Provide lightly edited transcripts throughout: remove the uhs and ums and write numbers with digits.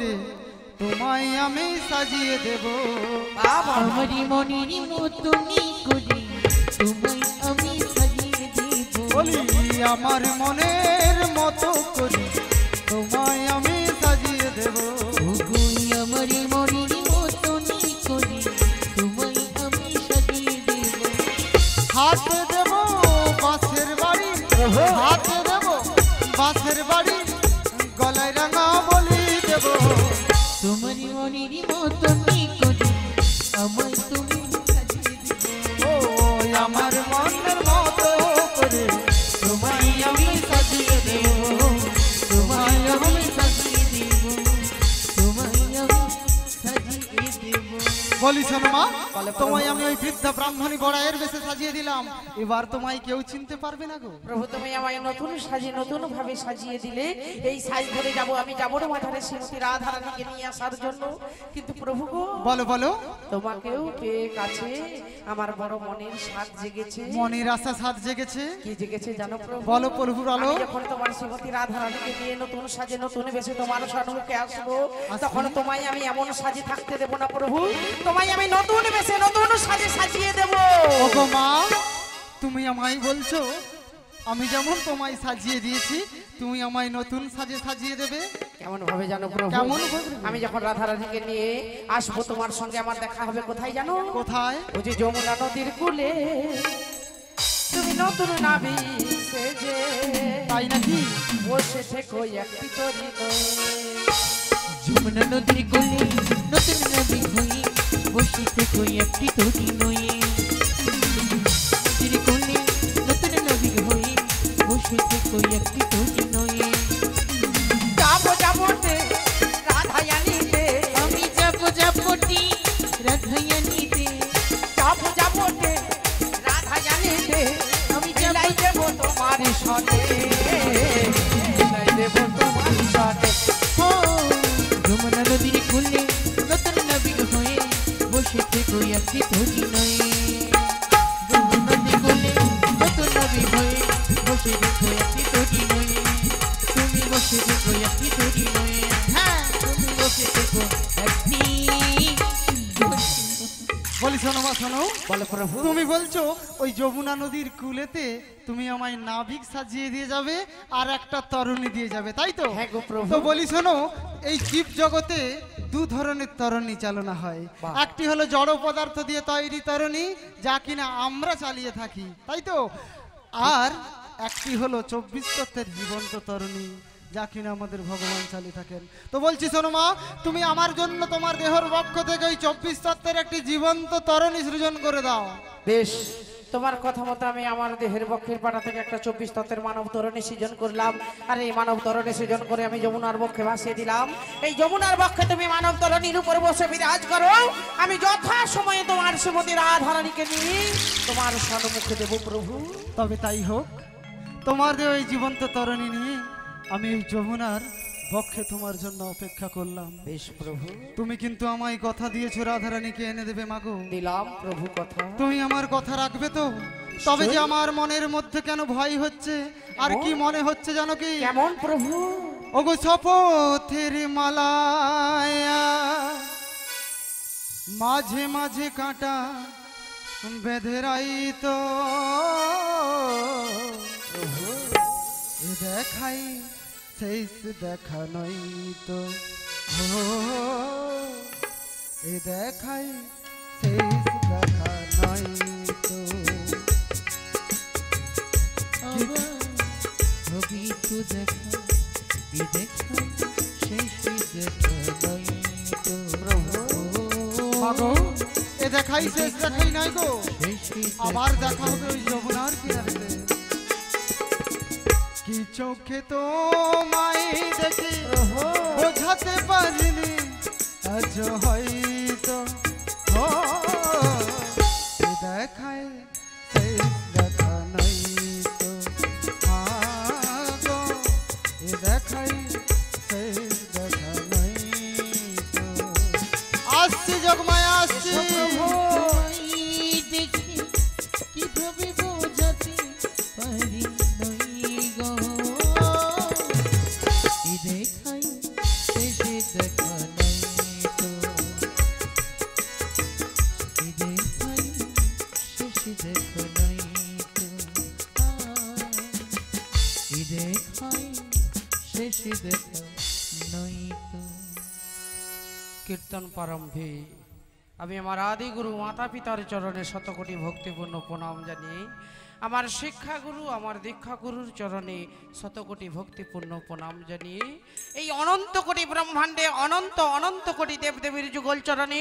করে তোমায় আমি সাজিয়ে দেব। আমারি মনের মতনই করে তোমায় আমি সাজিয়ে দেব। বলি আমার মনের মতো করে তোমায় আমি সাজিয়ে দেব। আমারি মনের মতনই করে তোমায় আমি সাজিয়ে দেব। হাতে দেব বাঁশের বাড়ি, হাতে দেব বাঁশের বাড়ি, গলায় রাঙা বলি দেব। তোমারি মনের মতনই করে আমায় তুমি সাজিয়ে দেব। ও আমার মনের মতো করে তোমায় আমি সাজিয়ে দেব। তোমায় আমি সাজিয়ে দেব। তোমায় আমি সাজিয়ে দেব। বলি শোনো মা, তোমায় আমি ওই বৃদ্ধা ব্রাহ্মণী বড়াইয়ের বেশে সাজিয়ে দিলাম, এবার তোমায় কেউ চিনতে পারবে না গো। প্রভু তুমি আমায় নতুন সাজিয়ে নতুন ভাবে সাজিয়ে দিলে, এই সাজ ধরে যাব আমি, যাবো না মাথারে শ্রীমতী রাধা রানীকে নিয়ে আসার জন্য। কিন্তু প্রভু গো, বলো বলো। তোমাকেও পেয়ে কাছে আমার বড় মনের স্বাদ জেগেছে। মনের আশা সাথ জেগেছে। কি জেগেছে জানো প্রভু? বলো প্রভু বলো। আমি যখন তোমার শ্রীমতী রাধা রানীকে নিয়ে নতুন সাজে নতুন বেশে তোমার সম্মুখে আসবো, তখন তোমায় আমি এমন সাজে থাকতে দেব না প্রভু, তোমায় আমি নতুন বেশে নতুন সাজে সাজিয়ে দেব। ওগো মা, তুমি আমায় বলছো আমি যেমন তোমায় সাজিয়ে দিয়েছি তুমি আমায় নতুন সাজে সাজিয়ে দেবে? কেমন ভাবে জানো প্রভু? কেমন ভাবে? আমি যখন রাধা রানীকে নিয়ে আসবো তোমার সঙ্গে আমার দেখা হবে কোথায় জানো? কোথায়? ওই যে যমুনা নদীর কূলে তুমি নতুন নাবি সেজে, তাই নাকি? বসে থেকো একটি তরি যমুনা নদীর কোলে নতুন নবী হয়ে বসে থেকো একটি তরি নয়ে। নদীর কোলে নতুন নবী হয়ে বসে থেকো একটি তরি নয়ে। যাবো যাবোতে রাধায়ানিতে, আমি যাবো যাবোটি রাধায়ানিতে। যাবো যাবোতে রাধায়ানিতে, আমি জেলাই দেবো তোমার সনে, জেলাই দেবো তোমার সনে। ও যমুনা নদীর কোলে নতুন নবী হয়ে বসে থেকো একটি তরি নয়ে। যমুনা নদীর কোলে নতুন নবী হয়ে বসে থেকো একটি তরি নয়ে। তুমি বসে থেকো একটি তরি নয়ে। হ্যাঁ তুমি বসে থেকো একটি। বলি শোনো মা শোনো, বলো প্রভু। তুমি বলছো ওই যমুনা নদীর কূলেতে তুমি আমায় নাবিক সাজিয়ে দিয়ে যাবে আর একটা তরণী দিয়ে যাবে, তাই তো? হ্যাঁ গো প্রভু। তো বলি শোনো, এই জীব জগতে দু ধরনের তরণী চালনা হয়। বাহ। একটি হলো জড় পদার্থ দিয়ে তৈরি তরণী, যা কিনা আমরা চালিয়ে থাকি, তাই তো? আর একটি হলো 24 তত্ত্বের জীবন্ত তরণী, যা কিনা আমাদের ভগবান চালিয়ে থাকেন। তো বলছি শোনো মা, তুমি আমার জন্য তোমার দেহর পক্ষ থেকে ওই 24 তত্ত্বের একটি জীবন্ত তরণী সৃজন করে দাও। বেশ, তোমার কথা মতো আমি আমার দেহের বক্ষের পাটা থেকে একটা 24 তত্ত্বের মানব তরণী সৃজন করলাম। আর এই মানব তরণী সৃজন করে আমি যমুনার বক্ষে ভাসিয়ে দিলাম। এই যমুনার বক্ষে তুমি মানব তরণীর উপর বসে বিরাজ করো, আমি যথা সময়ে তোমার শ্রীমতী রাধা রানীকে নিয়ে তোমার সম্মুখে দেব প্রভু। তবে তাই হোক, তোমার দেহ এই জীবন্ত তরণী নিয়ে আমি এই যমুনার বক্ষে তোমার জন্য অপেক্ষা করলাম। বেশ প্রভু। তুমি কিন্তু আমায় কথা দিয়েছো রাধারানীকে এনে দেবে মাগো। দিলাম প্রভু কথা। তুমি আমার কথা রাখবে তো? তবে যে আমার মনের মধ্যে কেন ভয় হচ্ছে আর কি মনে হচ্ছে জানো কি? কেমন প্রভু? ওগো শপথের মালায়া মাঝে মাঝে কাঁটা বেঁধে রাইতো, এ দেখাই শেষ দেখা নই তো, এ দেখাই শেষ দেখা নই তো। ছবি তো দেখা এ দেখা শেষ দেখা নয় তো। মাগো, এ দেখাই শেষ দেখাই নাই গো, শেষ আবার দেখা হবে ওই যমুনার কিনারেতে। কি চোখে তো মাই দেখি বোঝাতে পারিনি আজ হয়তো, এ দেখায় শেষ দেখা নাই তো, মাগো এ দেখাই শেষ দেখা নাই তো। আসছি জগমায়া আসছি। দেখি কিভাবে বোঝাতে পারি নই গো, এ দেখাই শেষে দেখা নাই তো এই দেখাই শেষ দেখা নাই তো এই দেখাই শেষ দেখা নাই তো। কীর্তন প্রারম্ভে আমি আমার আদি গুরু মাতা পিতার চরণে শতকোটি ভক্তিপূর্ণ প্রণাম জানিয়ে আমার শিক্ষাগুরু আমার দীক্ষাগুরুর চরণে শতকোটি ভক্তিপূর্ণ প্রণাম জানিয়ে এই অনন্ত কোটি ব্রহ্মাণ্ডে অনন্ত অনন্ত কোটি দেবদেবীর যুগল চরণে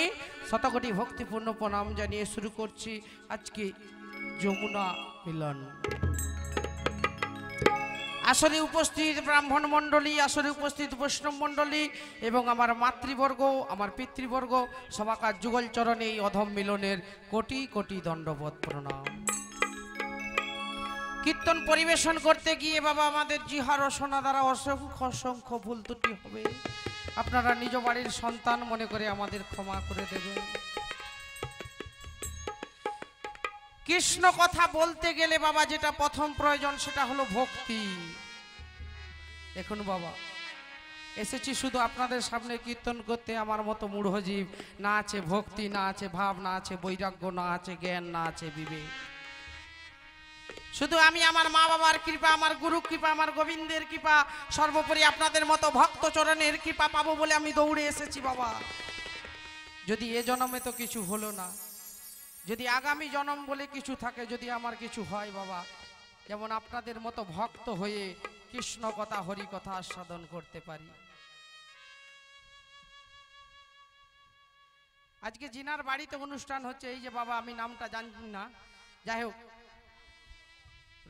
শতকোটি ভক্তিপূর্ণ প্রণাম জানিয়ে শুরু করছি আজকে যমুনা মিলন। আসরে উপস্থিত ব্রাহ্মণ মণ্ডলী, আসরে উপস্থিত বৈষ্ণব মণ্ডলী এবং আমার মাতৃবর্গ, আমার পিতৃবর্গ, সবাকার যুগল চরণে এই অধম মিলনের কোটি কোটি দণ্ডবত প্রণাম। কীর্তন পরিবেশন করতে গিয়ে বাবা আমাদের জিহার রসনা দ্বারা অসংখ্য অসংখ্য ভুল ত্রুটি হবে, আপনারা নিজ বাড়ির সন্তান মনে করে আমাদের ক্ষমা করে দেবেন। কৃষ্ণ কথা বলতে গেলে বাবা যেটা প্রথম প্রয়োজন সেটা হলো ভক্তি। দেখুন বাবা, এসেছি শুধু আপনাদের সামনে কীর্তন করতে, আমার মতো মূঢ়জীব না আছে ভক্তি, না আছে ভাব, না আছে বৈরাগ্য, না আছে জ্ঞান, না আছে বিবেক। শুধু আমি আমার মা বাবার কৃপা, আমার গুরু কৃপা, আমার গোবিন্দের কৃপা, সর্বোপরি আপনাদের মতো ভক্ত চরণের কৃপা পাবো বলে আমি দৌড়ে এসেছি বাবা। যদি এ জন্মে তো কিছু হলো না, যদি আগামী জন্ম বলে কিছু থাকে, যদি আমার কিছু হয় বাবা, যেমন আপনাদের মতো ভক্ত হয়ে কৃষ্ণ কথা হরি কথা আস্বাদন করতে পারি। আজকে জিনার বাড়িতে অনুষ্ঠান হচ্ছে, এই যে বাবা আমি নামটা জানি না, যাই হোক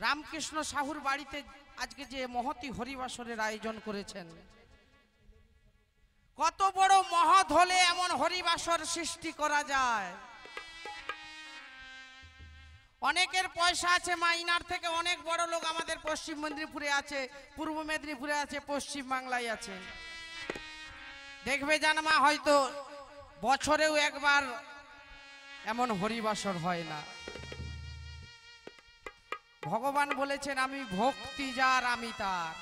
রামকৃষ্ণ সাহুর বাড়িতে আজকে যে মহতি হরিবাসরের আয়োজন করেছেন, কত বড় মহৎ হলে এমন হরিবাসর সৃষ্টি করা যায়। অনেকের পয়সা আছে মা, ইনার থেকে অনেক বড় লোক আমাদের পশ্চিম মেদিনীপুরে আছে, পূর্ব মেদিনীপুরে আছে, পশ্চিম বাংলায় আছে। দেখবে জান মা, হয়তো বছরেও একবার এমন হরিবাসর হয় না। ভগবান বলেছেন আমি ভক্তি যার আমি তার।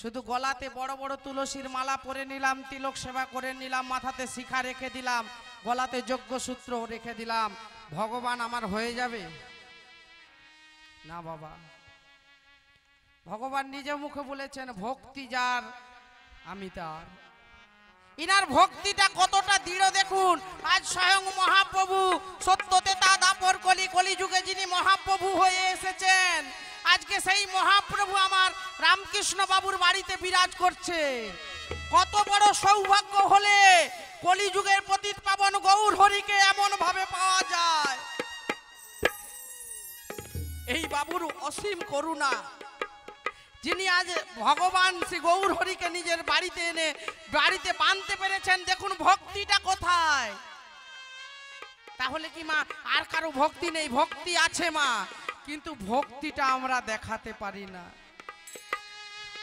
শুধু গলাতে বড় বড় তুলসীর মালা পরে নিলাম, তিলক সেবা করে নিলাম, মাথাতে শিখা রেখে দিলাম, গলাতে যজ্ঞ সূত্র রেখে দিলাম, ভগবান আমার হয়ে যাবে না বাবা। ভগবান নিজে মুখে বলেছেন ভক্তি যার আমি তার। ইনার ভক্তিটা কতটা দৃঢ় দেখুন। আজ স্বয়ং মহাপ্রভু সত্যতে তা দাপর কলি কলিযুগে যিনি মহাপ্রভু হয়ে এসেছেন, আজকে সেই মহাপ্রভু আমার রামকৃষ্ণ বাবুর বাড়িতে বিরাজ করছে। কত বড় সৌভাগ্য হলে কলিযুগের পতিত পাবন গৌর হরিকে এমন ভাবে পাওয়া যায়। এই বাবুর অসীম করুণা, যিনি আজ ভগবান শ্রী গৌর হরিকে নিজের বাড়িতে এনে বাড়িতে বাঁধতে পেরেছেন। দেখুন ভক্তিটা কোথায়। তাহলে কি মা আর কারো ভক্তি নেই? ভক্তি আছে মা, কিন্তু ভক্তিটা আমরা দেখাতে পারি না।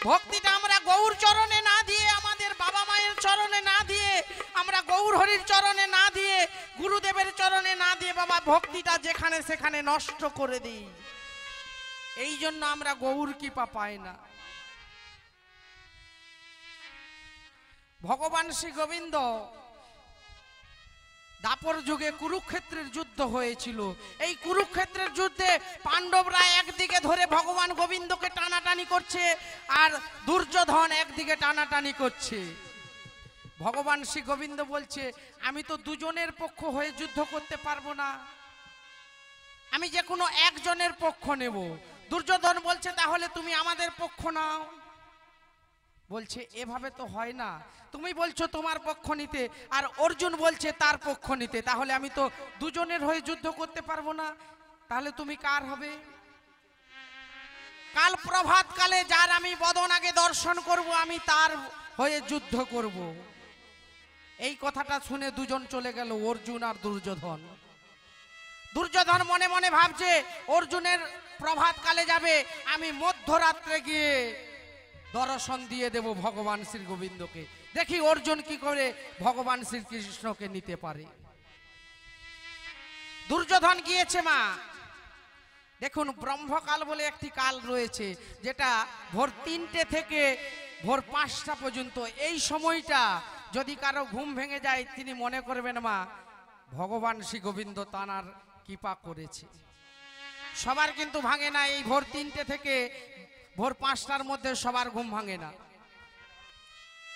ভক্তিটা আমরা গৌর চরণে না দিয়ে, আমাদের বাবা মায়ের চরণে না দিয়ে, আমরা গৌর হরির চরণে না দিয়ে, গুরুদেবের চরণে না দিয়ে বাবা ভক্তিটা যেখানে সেখানে নষ্ট করে দিই। এই জন্য আমরা গৌর কৃপা পাই না। ভগবান শ্রী গোবিন্দ দাপর যুগে কুরুক্ষেত্রের যুদ্ধ হয়েছিল। এই কুরুক্ষেত্রের যুদ্ধে পাণ্ডবরা একদিকে ধরে ভগবান গোবিন্দকে টানাটানি করছে, আর দুর্যোধন একদিকে টানাটানি করছে। ভগবান শ্রী গোবিন্দ বলছে আমি তো দুজনের পক্ষ হয়ে যুদ্ধ করতে পারবো না, আমি যে কোনো একজনের পক্ষ নেব। দুর্যোধন বলছে তাহলে তুমি আমাদের পক্ষ নাও। বলছে এভাবে তো হয় না, তুমি বলছো তোমার পক্ষ নিতে আর অর্জুন বলছে তার পক্ষ নিতে, তাহলে আমি তো দুজনের হয়ে যুদ্ধ করতে পারবো না, তাহলে তুমি কার হবে? কাল প্রভাত কালে যার আমি বদন আগে দর্শন করব, আমি তার হয়ে যুদ্ধ করব। এই কথাটা শুনে দুজন চলে গেল, অর্জুন আর দুর্যোধন। দুর্যোধন মনে মনে ভাবছে অর্জুনের প্রভাত কালে যাবে, আমি মধ্যরাত্রে গিয়ে দর্শন দিয়ে দেব ভগবান শ্রী গোবিন্দকে, দেখি অর্জুন কি করে ভগবান শ্রীকৃষ্ণকে নিতে পারে। দুর্যোধন গিয়েছে মা। দেখুন ব্রহ্মকাল বলে একটি কাল রয়েছে, যেটা ভোর 3টে থেকে ভোর 5টা পর্যন্ত এই সময়টা যদি কারো ঘুম ভেঙে যায় তিনি মনে করবেন মা ভগবান শ্রী গোবিন্দ তানার কৃপা করেছে। সবার কিন্তু ভাঙে না, এই ভোর 3টে থেকে ভোর 5টার মধ্যে সবার ঘুম ভাঙে না।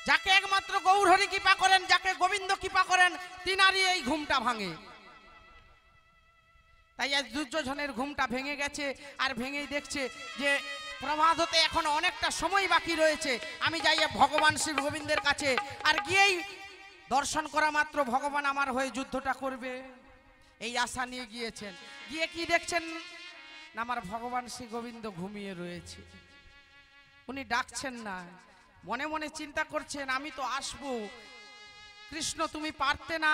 যাকে একমাত্র গৌরহরি কৃপা করেন, যাকে গোবিন্দ কৃপা করেন, তিনারই এই ঘুমটা ভাঙে। তাই আজ দুর্যোধনের ঘুমটা ভেঙে গেছে, আর ভেঙেই দেখছে যে প্রভাত হতে এখন অনেকটা সময় বাকি রয়েছে, আমি যাই ভগবান শ্রী গোবিন্দের কাছে, আর গিয়েই দর্শন করা মাত্র ভগবান আমার হয়ে যুদ্ধটা করবে, এই আশা নিয়ে গিয়েছেন। গিয়ে কি দেখছেন না, আমার ভগবান শ্রী গোবিন্দ ঘুমিয়ে রয়েছে, উনি ডাকছেন না। মনে মনে চিন্তা করছেন আমি তো আসবো, কৃষ্ণ তুমি পারতে না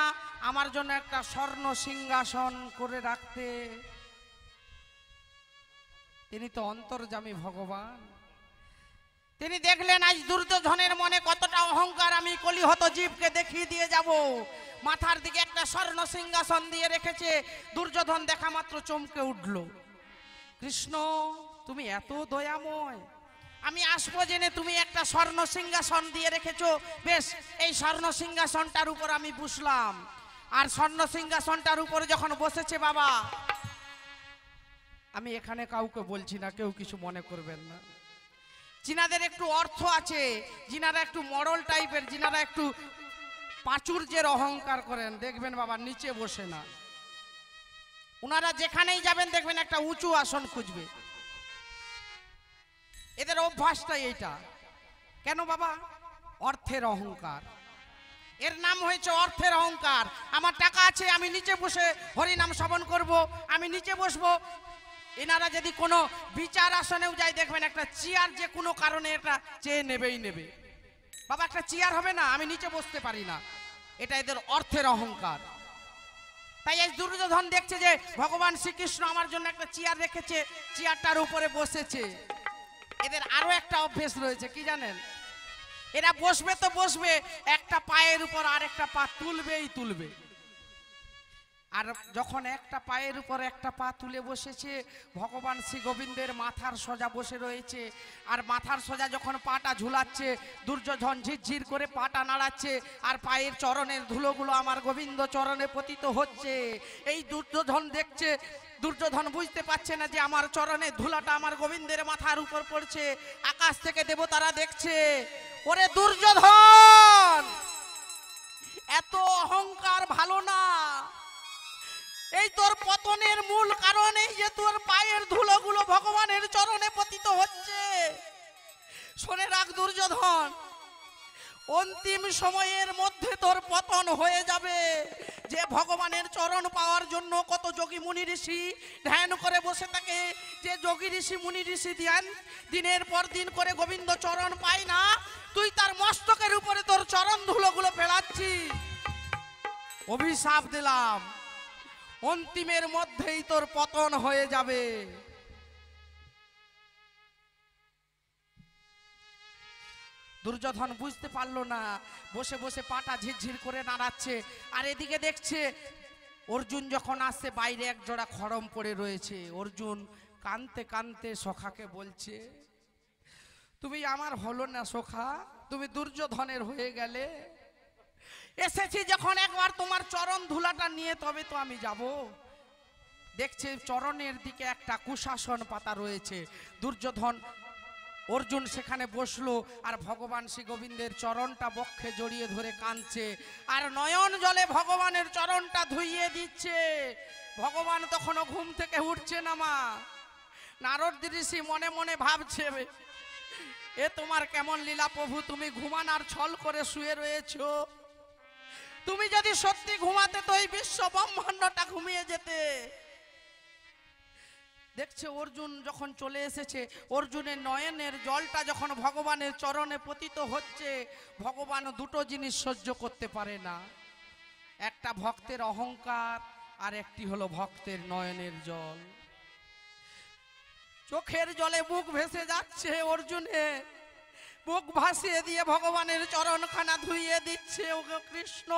আমার জন্য একটা স্বর্ণ সিংহাসন করে রাখতে? তিনি তো অন্তর্যামী ভগবান। তিনি দেখলেন আজ দুর্যোধনের মনে কতটা অহংকার, আমি কলিহত জীবকে দেখিয়ে দিয়ে যাব। মাথার দিকে একটা স্বর্ণ সিংহাসন দিয়ে রেখেছে। দুর্যোধন দেখা মাত্র চমকে উঠল, কৃষ্ণ তুমি এত দয়াময়, আমি আসবো জেনে তুমি একটা স্বর্ণ সিংহাসন দিয়ে রেখেছো, বেশ এই স্বর্ণ সিংহাসনটার উপর আমি বসলাম। আর স্বর্ণ সিংহাসনটার উপর যখন বসেছে বাবা, আমি এখানে কাউকে বলছি না, কেউ কিছু মনে করবেন না, যিনাদের একটু অর্থ আছে, যিনারা একটু মডেল টাইপের, যিনারা একটু প্রাচুর্যের অহংকার করেন, দেখবেন বাবা নিচে বসে না, উনারা যেখানেই যাবেন দেখবেন একটা উঁচু আসন খুঁজবে। এদের অভ্যাসটাই এইটা। কেন বাবা? অর্থের অহংকার। এর নাম হয়েছে অর্থের অহংকার। আমার টাকা আছে, আমি নিচে বসে হরিনাম শ্রবণ করব, আমি নিচে বসবো। এনারা যদি কোনো বিচার আসনেও যায় দেখবেন একটা চেয়ার যে কোনো কারণে এটা চেয়ে নেবেই নেবে। বাবা একটা চেয়ার হবে না, আমি নিচে বসতে পারি না, এটা এদের অর্থের অহংকার। তাই এই দুর্যোধন দেখছে যে ভগবান শ্রীকৃষ্ণ আমার জন্য একটা চেয়ার রেখেছে, চেয়ারটার উপরে বসেছে। এদের আরো একটা অভ্যেস রয়েছে, কি জানেন? এরা বসবে তো বসবে, একটা পায়ের উপর আর একটা পা তুলবেই তুলবে। আর যখন একটা পায়ের উপর একটা পা তুলে বসেছে, ভগবান শ্রী গোবিন্দের মাথার সোজা বসে রয়েছে, আর মাথার সোজা যখন পাটা ঝুলাচ্ছে, দুর্যোধন ঝিরঝির করে পাটা নাড়াচ্ছে, আর পায়ের চরণের ধুলোগুলো আমার গোবিন্দ চরণে পতিত হচ্ছে। এই দুর্যোধন দেখছে, দুর্যোধন বুঝতে পারছে না যে আমার চরণে ধুলাটা আমার গোবিন্দের মাথার উপর পড়ছে। আকাশ থেকে দেবতারা দেখছে, ওরে দুর্যোধন এত অহংকার ভালো না, এই তোর পতনের মূল কারণ এই যে তোর পায়ের ধুলোগুলো ভগবানের চরণে পতিত হচ্ছে। শুনে রাখ দুর্যোধন, অন্তিম সময়ের মধ্যে তোর পতন হয়ে যাবে। যে ভগবানের চরণ পাওয়ার জন্য কত যোগী মুনি ঋষি ধ্যান করে বসে থাকে, যে যোগী ঋষি মুনি ঋষি ধ্যান দিনের পর দিন করে গোবিন্দ চরণ পায় না, তুই তার মস্তকের উপরে তোর চরণ ধুলোগুলো ফেলাচ্ছিস। অভিশাপ দিলাম, অন্তিমের মধ্যেই তোর পতন হয়ে যাবে। দুর্যোধন বুঝতে পারলো না, বসে বসে পাটা ঝিরঝির করে নাড়াচ্ছে। আর এদিকে দেখছে অর্জুন যখন আসছে, বাইরে এক জোড়া খড়ম পড়ে রয়েছে। অর্জুন কানতে কানতে সখাকে বলছে, তুমি আমার হলো না সখা, তুমি দুর্যোধনের হয়ে গেলে। এসেছি যখন একবার তোমার চরণ ধুলাটা নিয়ে তবে তো আমি যাব। দেখছে চরণের দিকে একটা কুশাসন পাতা রয়েছে। দুর্যোধন অর্জুন সেখানে বসলো, আর ভগবান শ্রী গোবিন্দের চরণটা বক্ষে জড়িয়ে ধরে কাঁদছে, আর নয়ন জলে ভগবানের চরণটা ধুইয়ে দিচ্ছে। ভগবান তখনও ঘুম থেকে উঠছে না। মা নারদ ঋষি মনে মনে ভাবছে, এ তোমার কেমন লীলা প্রভু, তুমি ঘুমানোর ছল করে শুয়ে রয়েছো। তুমি যদি সত্যি ঘুমাতে তো এই বিশ্ব ব্রহ্মাণ্ডটা ঘুমিয়ে যেতে। দেখছে অর্জুন যখন চলে এসেছে, অর্জুনের নয়নের জলটা যখন ভগবানের চরণে পতিত হচ্ছে, ভগবান দুটো জিনিস সহ্য করতে পারে না, একটা ভক্তের অহংকার, আর একটি হলো ভক্তের নয়নের জল। চোখের জলে বুক ভেসে যাচ্ছে অর্জুনের, বুক ভাসিয়ে দিয়ে ভগবানের চরণখানা ধুইয়ে দিচ্ছে। ওগো কৃষ্ণ,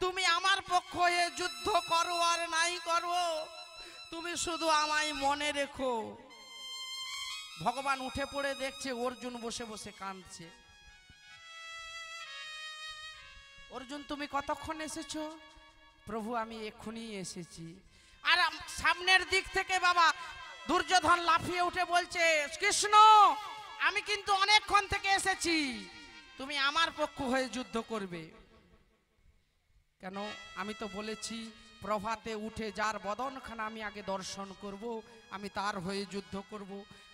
তুমি আমার পক্ষ হয়ে যুদ্ধ করো আর নাই করো, তুমি শুধু আমায় মনে রেখো। ভগবান উঠে পড়ে দেখছে অর্জুন বসে বসে কাঁদছে। অর্জুন তুমি কতক্ষণ এসেছো? প্রভু আমি এক্ষুনি এসেছি। আর সামনের দিক থেকে বাবা দুর্যোধন লাফিয়ে উঠে বলছে, কৃষ্ণ আমি কিন্তু অনেকক্ষণ থেকে এসেছি, তুমি আমার পক্ষ হয়ে যুদ্ধ করবে কেন? আমি তো বলেছি প্রভাতে উঠে যার বদনখানা আমি আগে দর্শন করব, আমি তার হয়ে যুদ্ধ করব।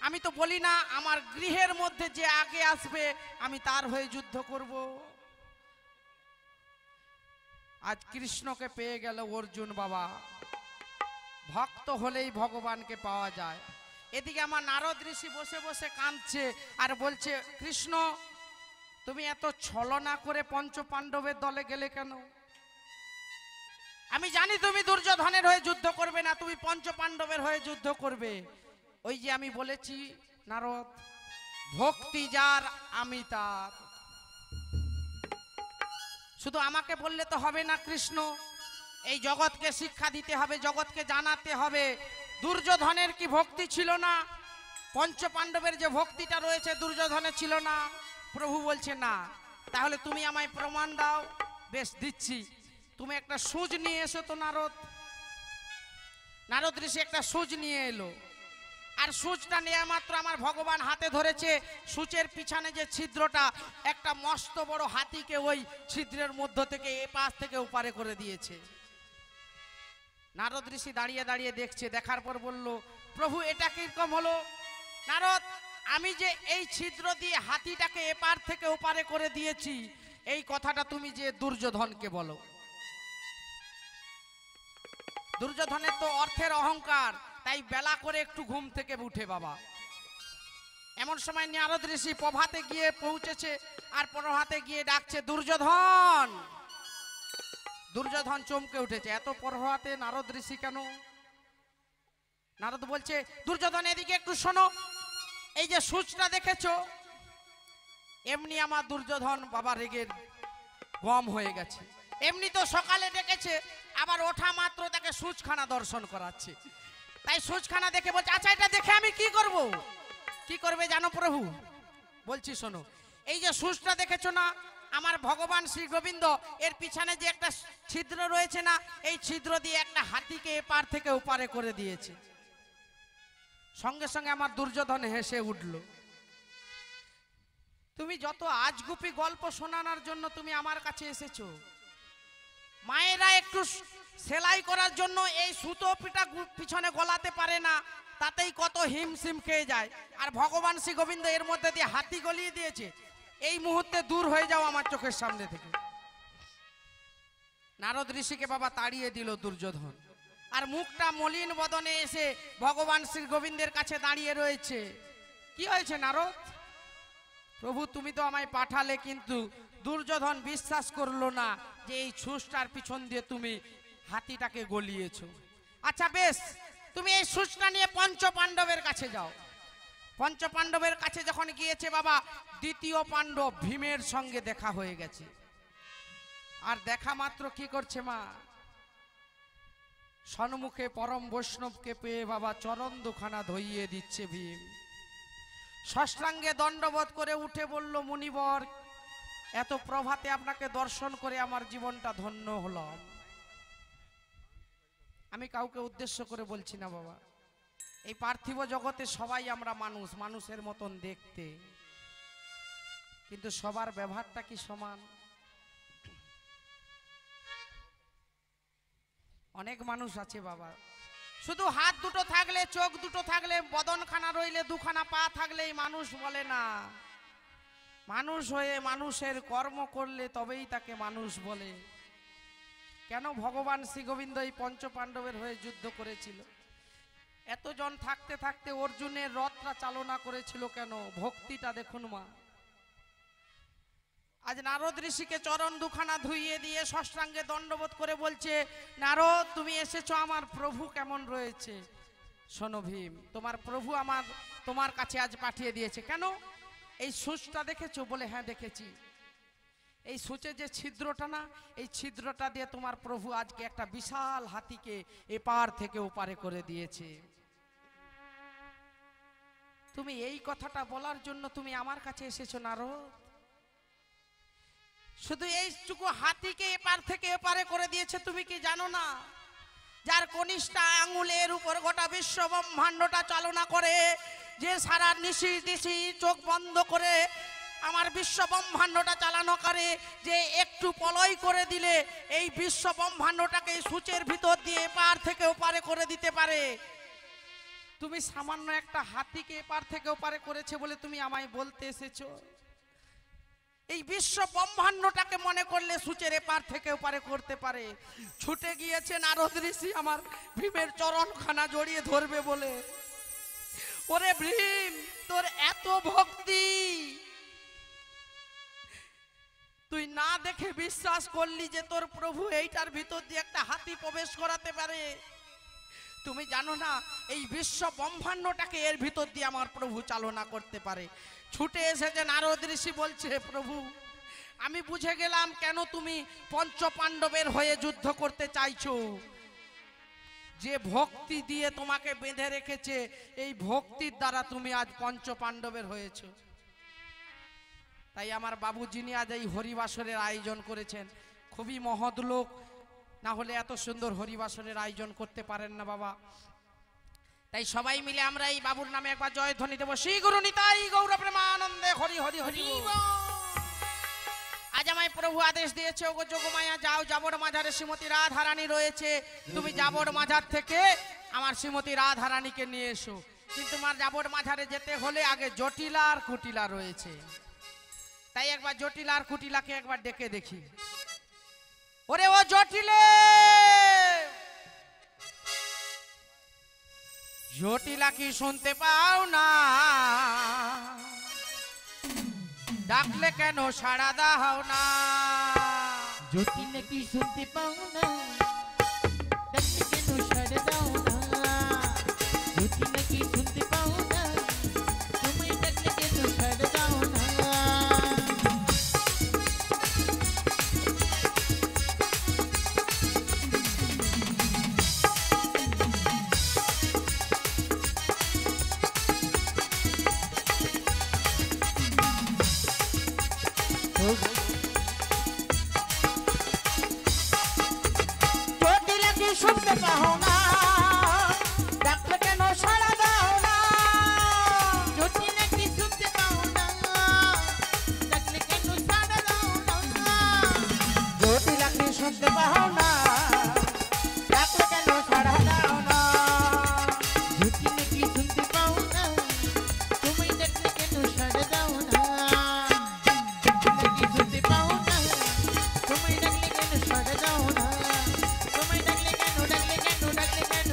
আমি তো বলি না আমার গৃহের মধ্যে যে আগে আসবে আমি তার হয়ে যুদ্ধ করব। আজ কৃষ্ণকে পেয়ে গেল অর্জুন বাবা। ভক্ত হলেই ভগবানকে পাওয়া যায়। এদিকে আমার নারদ ঋষি বসে বসে কাঁদছে আর বলছে, কৃষ্ণ তুমি এত ছলনা করে পঞ্চ পাণ্ডবের দলে গেলে কেন? আমি জানি তুমি দুর্যোধনের হয়ে যুদ্ধ করবে না, তুমি পঞ্চ পাণ্ডবের হয়ে যুদ্ধ করবে। ওই যে আমি বলেছি নারদ, ভক্তি যার আমি তার। শুধু আমাকে বললে তো হবে না কৃষ্ণ, এই জগৎকে শিক্ষা দিতে হবে, জগৎকে জানাতে হবে দুর্যোধনের কি ভক্তি ছিল না, পঞ্চ পাণ্ডবের যে ভক্তিটা রয়েছে দুর্যোধনের ছিল না। প্রভু বলছে না। তাহলে তুমি আমায় প্রমাণ দাও। বেশ দিচ্ছি, তুমি একটা সূচ নিয়ে এসো তো নারদ। নারদ ঋষি একটা সূচ নিয়ে এলো, আর সূচটা নেওয়া মাত্র আমার ভগবান হাতে ধরেছে, সূচের পিছনে যে ছিদ্রটা, একটা মস্ত বড় হাতিকে ওই ছিদ্রের মধ্য থেকে এ পাশ থেকে ওপারে করে দিয়েছে। নারদ ঋষি দাঁড়িয়ে দাঁড়িয়ে দেখছে, দেখার পর বলল, প্রভু এটা কিরকম হলো? নারদ আমি যে এই ছিদ্র দিয়ে হাতিটাকে এপার থেকে ওপারে করে দিয়েছি, এই কথাটা তুমি যে দুর্যোধনকে বলো। দুর্যোধনের তো অর্থের অহংকার, তাই বেলা করে একটু ঘুম থেকে উঠে বাবা। এমন সময় নারদ ঋষি প্রভাতে গিয়ে পৌঁছেছে, আর প্রভাতে গিয়ে ডাকছে, দুর্যোধন। দুর্যোধন চমকে উঠেছে, এত প্রভাতে নারদ ঋষি কেন? নারদ বলছে, দুর্যোধন এদিকে একটু শোনো, এই যে সূচটা দেখেছো, এমনি আমার দুর্যোধন বাবা রেগে গম হয়ে গেছে। এমনি তো সকালে ডেকেছে, আবার ওঠা মাত্র তাকে সূচখানা দর্শন করাচ্ছে। তাই সূচখানা দেখে বলছে, আচ্ছা এটা দেখে আমি কি করব? কি করবে জানো প্রভু? বলছি শোনো, এই যে সূচটা দেখেছো না, আমার ভগবান শ্রী গোবিন্দ এর পিছনে যে একটা ছিদ্র রয়েছে না, এই ছিদ্র দিয়ে একটা হাতিকে এপার থেকে ওপারে করে দিয়েছে। সঙ্গে সঙ্গে আমার দুর্যোধন হেসে উঠল। তুমি যত আজগুপি গল্প শোনানোর জন্য তুমি আমার কাছে এসেছো। মায়েরা একটু সেলাই করার জন্য এই সুতো পিটা পিছনে গলাতে পারে না, তাতেই কত হিমশিম খেয়ে যায়। আর ভগবান শ্রী গোবিন্দ এর মধ্যে দিয়ে হাতি গলিয়ে দিয়েছে। এই মুহূর্তে দূর হয়ে যাও আমার চোখের সামনে থেকে। নারদ ঋষিকে বাবা তাড়িয়ে দিল দুর্যোধন, আর মুখটা মলিন বদনে এসে ভগবান শ্রী গোবিন্দের কাছে দাঁড়িয়ে রয়েছে। কি হয়েছে নারদ? প্রভু তুমি তো আমায় পাঠালে, কিন্তু দুর্যোধন বিশ্বাস করলো না যে এই ছুঁচটার পিছন দিয়ে তুমি হাতিটাকে গলিয়েছো। আচ্ছা বেশ, তুমি এই ছুঁচটা নিয়ে পঞ্চ পাণ্ডবের কাছে যাও। পঞ্চ পাণ্ডবের কাছে যখন গিয়েছে বাবা, দ্বিতীয় পাণ্ডব ভীমের সঙ্গে দেখা হয়ে গেছে। আর দেখা মাত্র কি করছে মা, সম্মুখে পরম বৈষ্ণবকে পেয়ে বাবা চরণ দুখানা ধইয়ে দিচ্ছে ভীম। ষষ্ঠাঙ্গে দণ্ডবোধ করে উঠে বলল, মুনিবর এত প্রভাতে আপনাকে দর্শন করে আমার জীবনটা ধন্য হলাম। আমি কাউকে উদ্দেশ্য করে বলছি না বাবা, এই পার্থিব জগতে সবাই আমরা মানুষ, মানুষের মতন দেখতে, কিন্তু সবার ব্যবহারটা কি সমান? অনেক মানুষ আছে বাবা, শুধু হাত দুটো থাকলে, চোখ দুটো থাকলে, বদনখানা রইলে, দুখানা পা থাকলেই মানুষ বলে না। মানুষ হয়ে মানুষের কর্ম করলে তবেই তাকে মানুষ বলে। কেন ভগবান শ্রী গোবিন্দ এই পঞ্চ পাণ্ডবের হয়ে যুদ্ধ করেছিল? এতজন থাকতে থাকতে অর্জুনের রথটা চালনা করেছিল কেন? ভক্তিটা দেখুন মা। আজ নারদ ঋষিকে চরণ দুখানা ধুইয়ে দিয়ে ষষ্ঠাঙ্গে দণ্ডবোধ করে বলছে, নারদ তুমি এসেছো, আমার প্রভু কেমন রয়েছে? শোনো ভীম, তোমার প্রভু আমার তোমার কাছে আজ পাঠিয়ে দিয়েছে। কেন? এই সূচটা দেখেছো? বলে হ্যাঁ দেখেছি। এই সূচের যে ছিদ্রটা না, এই ছিদ্রটা দিয়ে তোমার প্রভু আজকে একটা বিশাল হাতিকে এপার থেকে ওপারে করে দিয়েছে। তুমি এই কথাটা বলার জন্য তুমি আমার কাছে এসেছো নারদ? শুধু এইটুকু হাতিকে এপার থেকে এপারে করে দিয়েছে, তুমি কি জানো না? যার কনিষ্ঠা আঙুলের উপর গোটা বিশ্ব ব্রহ্মাণ্ডটা চালনা করে, যে সারা নিশি দিশি চোখ বন্ধ করে আমার বিশ্ব ব্রহ্মাণ্ডটা চালানো করে, যে একটু পলয় করে দিলে এই বিশ্ব ব্রহ্মাণ্ডটাকে সূচের ভিতর দিয়ে এপার থেকে ওপারে করে দিতে পারে। তুমি সামান্য একটা হাতিকে এপার থেকে ওপারে করেছে বলে তুমি আমায় বলতে এসেছো? এই বিশ্ব ব্রহ্মাণ্ডটাকে মনে করলে সূচের এপার থেকে ওপারে করতে পারে। ছুটে গিয়েছে নারদ ঋষি আমার ভীমের চরণখানা জড়িয়ে ধরবে বলে। ওরে ভীম, তোর এত ভক্তি, তুই না দেখে বিশ্বাস করলি যে তোর প্রভু এইটার ভিতর দিয়ে একটা হাতি প্রবেশ করাতে পারে। তুমি জানো না এই বিশ্ব ব্রহ্মাণ্ডটাকে এর ভিতর দিয়ে আমার প্রভু চালনা করতে পারে। ছুটে এসেছে নারদ ঋষি, বলছে প্রভু আমি বুঝে গেলাম কেন তুমি পঞ্চ পাণ্ডবের হয়ে যুদ্ধ করতে চাইছো। যে ভক্তি দিয়ে তোমাকে বেঁধে রেখেছে, এই ভক্তির দ্বারা তুমি আজ পঞ্চ পাণ্ডবের হয়েছো। তাই আমার বাবু যিনি আজ এই হরিবাসরের আয়োজন করেছেন, খুবই মহৎ লোক, না হলে এত সুন্দর হরিবাসরের আয়োজন করতে পারেন না বাবা। তাই সবাই মিলে আমরা এই বাবুর নামে একবার জয় ধ্বনি দেব। শ্রী গুরু নিতাই গৌর প্রেমানন্দে হরি হরি হরি। আজ আমায় প্রভু আদেশ দিয়েছে, ওগো যোগমায়া যাও, জাবর মাঝারে শ্রীমতী রাধারানী রয়েছে, তুমি জাবর মাঝার থেকে আমার শ্রীমতী রাধারানীকে নিয়ে এসো। কিন্তু আমার জাবর মাঝারে যেতে হলে আগে জটিলা আর কুটিলা রয়েছে, তাই একবার জটিলা আর কুটিলাকে একবার ডেকে দেখি। ওরে ও জটিলে, জটিলা কি শুনতে পাও না? ডাকলে কেন সাড়া দাও না? জটিলা কি শুনতে পাও না? ডাকলে কেন সাড়া দাও না? জটিলা কি শুনতে পাও না? তুমি ডাকলে কেন সাড়া দাও না? জটিলা কি শুনতে পাও না? ডাকলে কেন সাড়া দাও না? জটিলা কি শুনতে পাও না? ডাকলে কেন সাড়া দাও না? জটিলা কি শুনতে পাও না? ডাকলে কেন সাড়া দাও না? জটিলা কি শুনতে পাও না? তুমি ডাকলে কেন সাড়া দাও না? জটিলা কি শুনতে পাও না? তুমি ডাকলে কেন সাড়া দাও না? তুমি ডাকলে কেন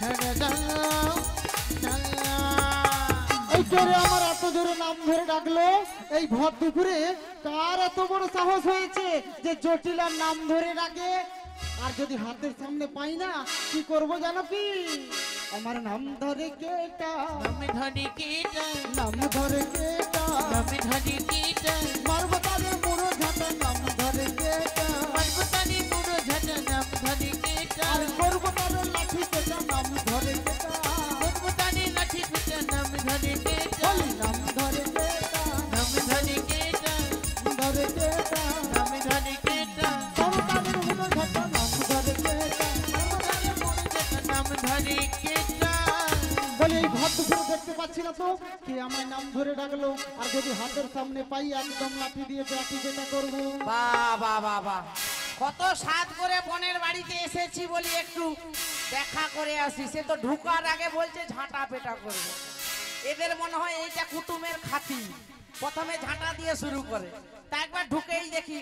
সাড়া দাও না? এই করে আমার এত জোরে নাম ধরে ডাকলো, এই ভর দুপুরে কার এত বড় সাহস হয়েছে যে জটিলার নাম ধরে ডাকে? আর যদি হাতের সামনে পাই না কি করব জানো কি? আমার নাম ধরে কেটা, নাম ধরে কেটা, নাম ধরে কেটা, নাম ধরে কেটা, মারব তাদের মুড়ো ঝাঁটা, নাম ধরে কেটা, পর্বতানি পুরো ঝাঁটা, নাম ধরে কেটা, আর করব তাদের লাঠি কেটা, নাম ধরে কেটা, পর্বতানি লাঠি পেটা, নাম ধরে কেটা, বলি নাম ধরে কেটা, নাম ধরে কেটা, ধরে কেটা, নাম ধরে কেটা, করব তাদের মুড়ো ঝাঁটা, নাম ধরে কেটা। পর্বতানি পুরো ঝাঁটা, নাম ধরে কেটা। বলে এই ভর দুপুরে দেখতে পাচ্ছি না তো কে আমার নাম ধরে ডাকলো? আর যদি হাতের সামনে পাই একদম লাঠি দিয়ে ব্যাটি যেটা করবো। বাবা বাবা, কত সাত করে বোনের বাড়িতে এসেছি বলি একটু দেখা করে আসি, সে তো ঢুকার আগে বলছে ঝাঁটা পেটা করবে। এদের মনে হয় এইটা কুটুমের খাতি, প্রথমে ঝাঁটা দিয়ে শুরু করে, তা একবার ঢুকেই দেখি